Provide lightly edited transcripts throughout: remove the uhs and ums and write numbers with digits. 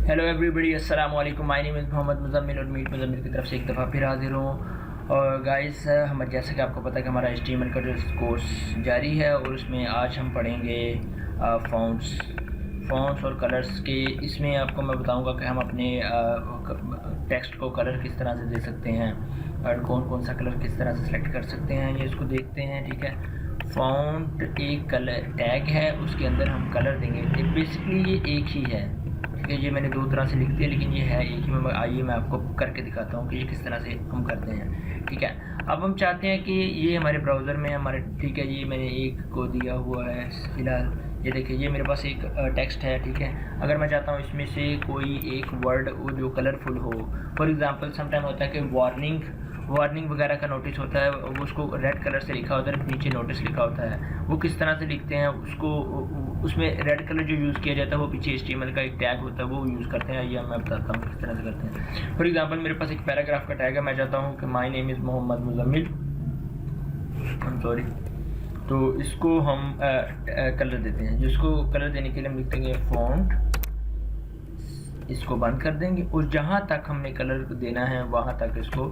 Hello everybody, अस्सलाम वालेकुम। My name is Mohammed Muzammil और मीट मुज़म्मिल की तरफ से एक दफ़ा फिर हाजिर हूँ। और गाइस, हम जैसे कि आपको पता है कि हमारा HTML का जो कोर्स जारी है और उसमें आज हम पढ़ेंगे फ़ॉन्ट्स और कलर्स के। इसमें आपको मैं बताऊंगा कि हम अपने टेक्स्ट को कलर किस तरह से दे सकते हैं और कौन कौन सा कलर किस तरह से सेलेक्ट कर सकते हैं। ये इसको देखते हैं, ठीक है। फ़ॉन्ट एक कलर टैग है, उसके अंदर हम कलर देंगे। बेसिकली ये एक ही है, ठीक है। ये मैंने दो तरह से लिख दिया लेकिन ये है एक ही। आइए मैं आपको करके दिखाता हूँ कि ये किस तरह से हम करते हैं, ठीक है। अब हम चाहते हैं कि ये हमारे ब्राउज़र में हमारे, ठीक है। ये मैंने एक को दिया हुआ है फ़िलहाल। ये देखिए, ये मेरे पास एक टेक्स्ट है, ठीक है। अगर मैं चाहता हूँ इसमें से कोई एक वर्ड वो जो कलरफुल हो, फॉर एग्ज़ाम्पल समटाइम होता है कि वार्निंग वगैरह का नोटिस होता है, वो उसको रेड कलर से लिखा होता है, नीचे नोटिस लिखा होता है। वो किस तरह से लिखते हैं उसको, उसमें रेड कलर जो यूज़ किया जाता है वो पीछे HTML का एक टैग होता है, वो यूज़ करते हैं। या मैं बताता हूँ किस तरह से करते हैं। फॉर एग्जांपल मेरे पास एक पैराग्राफ का टैग है। मैं चाहता हूँ कि my name is Mohammed Muzammil, तो इसको हम कलर देते हैं। जिसको कलर देने के लिए हम लिख देंगे फ़ॉन्ट, इसको बंद कर देंगे और जहाँ तक हमने कलर देना है वहाँ तक इसको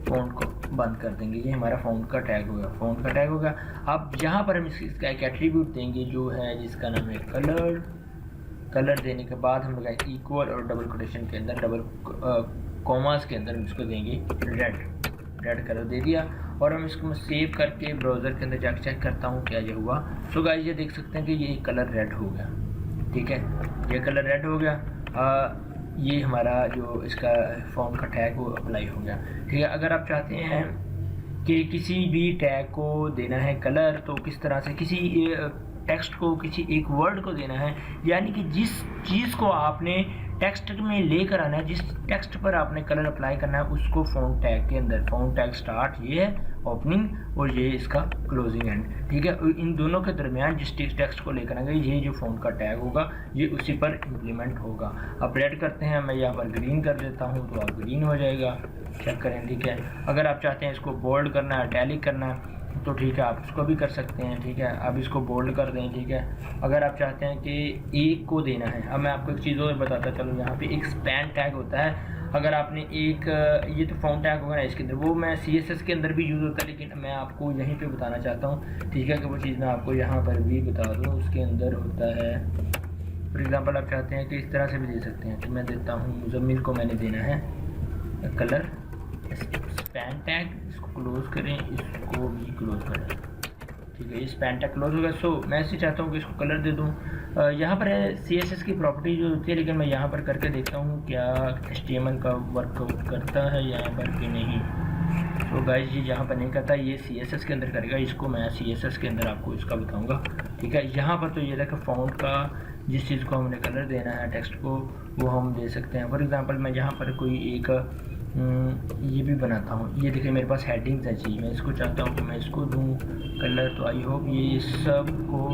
फ़ॉन्ट को बंद कर देंगे। ये हमारा फ़ॉन्ट का टैग होगा। अब यहाँ पर हम इसका एक एट्रीब्यूट देंगे जो है, जिसका नाम है कलर देने के बाद हम लोग इक्वल और डबल कोटेशन के अंदर, डबल कॉमास के अंदर इसको देंगे रेड कलर दे दिया। और हम इसको सेव करके ब्राउज़र के अंदर जाकर चेक करता हूँ क्या ये हुआ। सो गाइस, ये देख सकते हैं कि ये कलर रेड हो गया, ठीक है। ये कलर रेड हो गया। ये हमारा जो इसका फॉर्म का टैग वो अप्लाई हो गया, ठीक है। अगर आप चाहते हैं कि किसी भी टैग को देना है कलर, तो किस तरह से किसी टेक्स्ट को किसी एक वर्ड को देना है, यानी कि जिस चीज़ को आपने टेक्स्ट में लेकर आना है, जिस टेक्स्ट पर आपने कलर अप्लाई करना है, उसको फ़ॉन्ट टैग के अंदर, फ़ॉन्ट टैग स्टार्ट ये है ओपनिंग और ये इसका क्लोजिंग एंड, ठीक है। इन दोनों के दरमियान जिस टेक्स्ट को लेकर आएंगे, ये जो फ़ॉन्ट का टैग होगा ये उसी पर इम्प्लीमेंट होगा। अब रेड करते हैं, मैं यहाँ पर ग्रीन कर देता हूँ तो आप ग्रीन हो जाएगा, चेक करें, ठीक है। अगर आप चाहते हैं इसको बोल्ड करना है, इटैलिक करना है, तो ठीक है आप इसको भी कर सकते हैं, ठीक है। अब इसको बोल्ड कर दें, ठीक है। अगर आप चाहते हैं कि एक को देना है, अब मैं आपको एक चीज़ और बताता चलो। यहाँ पे एक स्पैन टैग होता है। अगर आपने एक, ये तो फ़ॉन्ट टैग होगा ना इसके अंदर, वो मैं CSS के अंदर भी यूज़ होता है, लेकिन मैं आपको यहीं पे बताना चाहता हूँ, ठीक है, कि वो चीज़ मैं आपको यहाँ पर भी बता दूँ। उसके अंदर होता है, फॉर एग्ज़ाम्पल आप चाहते हैं कि इस तरह से भी दे सकते हैं। तो मैं देता हूँ मुज़म्मिल को मैंने देना है कलर स्पैन टैग, इसको क्लोज़ करें, इसको भी क्लोज़ करें, ठीक है। ये स्पैन टैग क्लोज होगा। सो मैं ऐसे चाहता हूँ कि इसको कलर दे दूँ। यहाँ पर है CSS की प्रॉपर्टी जो होती है, लेकिन मैं यहाँ पर करके देखता हूँ क्या HTML का वर्कआउट करता है यहाँ पर कि नहीं। तो गाइस, ये यहाँ पर नहीं करता, ये CSS के अंदर करेगा। इसको मैं CSS के अंदर आपको इसका बताऊँगा, ठीक है। यहाँ पर तो ये देखो फ़ॉन्ट का जिस चीज़ को हमने कलर देना है टेक्स्ट को, वो हम दे सकते हैं। फॉर एग्ज़ाम्पल मैं यहाँ पर कोई एक ये भी बनाता हूँ। ये देखिए मेरे पास हेडिंग्स है जी, मैं इसको चाहता हूँ कि मैं इसको दूँ कलर। तो आई होप ये सब को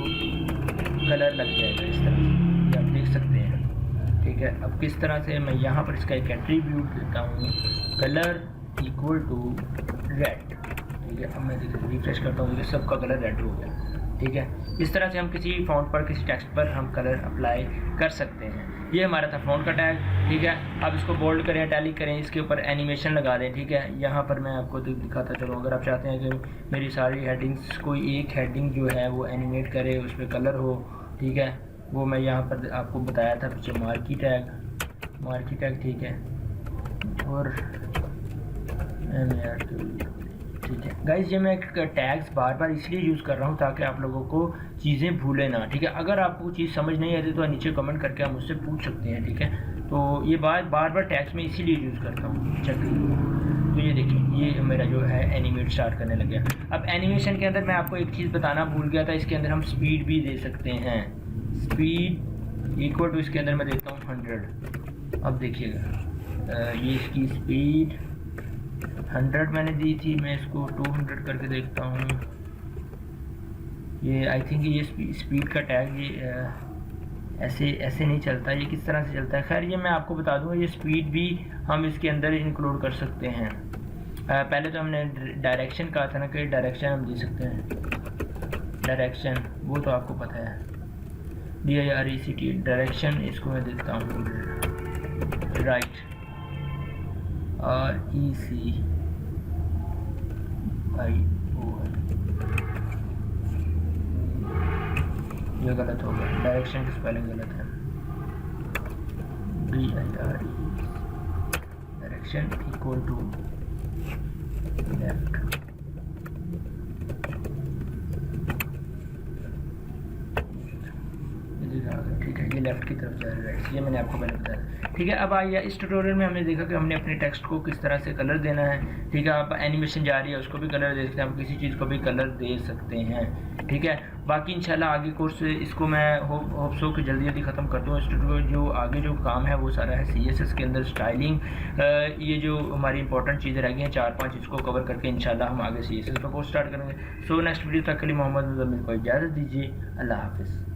कलर लग जाएगा इस तरह से, ये आप देख सकते हैं, ठीक है। अब किस तरह से मैं यहाँ पर इसका एक एट्रीब्यूट देता हूँ, कलर इक्वल टू रेड, ठीक है। अब मैं रिफ्रेश करता हूँ, ये सबका कलर रेड हो गया, ठीक है। इस तरह से हम किसी फ़ॉन्ट पर, किसी टेक्स्ट पर हम कलर अप्लाई कर सकते हैं। ये हमारा था फ़ॉन्ट का टैग, ठीक है। अब इसको बोल्ड करें, इटैलिक करें, इसके ऊपर एनिमेशन लगा दें, ठीक है। यहाँ पर मैं आपको दिखाता चलूँ। अगर आप चाहते हैं कि मेरी सारी हेडिंग्स, कोई एक हेडिंग जो है वो एनिमेट करे, उस पर कलर हो, ठीक है, वो मैं यहाँ पर आपको बताया था पीछे मार्की टैग, ठीक है। और ठीक है गाइस, ये मैं टैग्स बार बार इसलिए यूज़ कर रहा हूँ ताकि आप लोगों को चीज़ें भूलें ना, ठीक है। अगर आपको चीज़ समझ नहीं आती तो नीचे कमेंट करके आप मुझसे पूछ सकते हैं, ठीक है। तो ये बार बार टैग्स में इसीलिए यूज़ करता हूँ, चेक। तो ये देखिए, ये मेरा जो है एनिमेट स्टार्ट करने लग गया। अब एनिमेशन के अंदर मैं आपको एक चीज़ बताना भूल गया था, इसके अंदर हम स्पीड भी दे सकते हैं। स्पीड इक्वल टू, इसके अंदर मैं देता हूँ 100। अब देखिएगा, ये इसकी स्पीड 100 मैंने दी थी, मैं इसको 200 करके देखता हूँ। ये आई थिंक ये स्पीड का टैग ये ऐसे नहीं चलता, ये किस तरह से चलता है। खैर, ये मैं आपको बता दूँ, ये स्पीड भी हम इसके अंदर इंक्लूड कर सकते हैं। पहले तो हमने डायरेक्शन कहा था ना, कि डायरेक्शन हम दे सकते हैं। डायरेक्शन वो तो आपको पता है, DIRECT डायरेक्शन, इसको मैं देता हूँ राइट, RECIO, ये गलत हो गया, डायरेक्शन की स्पेलिंग गलत है, DIRE, direction equal to left. ठीक है, ये लेफ्ट की तरफ जा रहा है, राइट, ये मैंने आपको पहले बताया। ठीक है, अब आइए इस ट्यूटोरियल में हमने देखा कि हमने अपने टेक्स्ट को किस तरह से कलर देना है। ठीक है, आप एनिमेशन जा रही है उसको भी कलर दे सकते हैं, आप किसी चीज़ को भी कलर दे सकते हैं। ठीक है, बाकी इंशाल्लाह आगे कोर्स इसको मैं होप सो कि जल्दी जल्दी ख़त्म कर दूँ। इस ट्यूटोरियल जो आगे जो काम है वो सारा है CSS के अंदर स्टाइलिंग, ये जो हमारी इंपॉर्टेंट चीज़ें रह गई हैं 4-5, इसको कवर करके इंशाल्लाह हम आगे CSS का कोर्स स्टार्ट करेंगे। सो नेक्स्ट वीडियो तक के लिए मोहम्मद मुज़म्मिल को इजाज़त दीजिए। अल्लाह हाफ़िज़।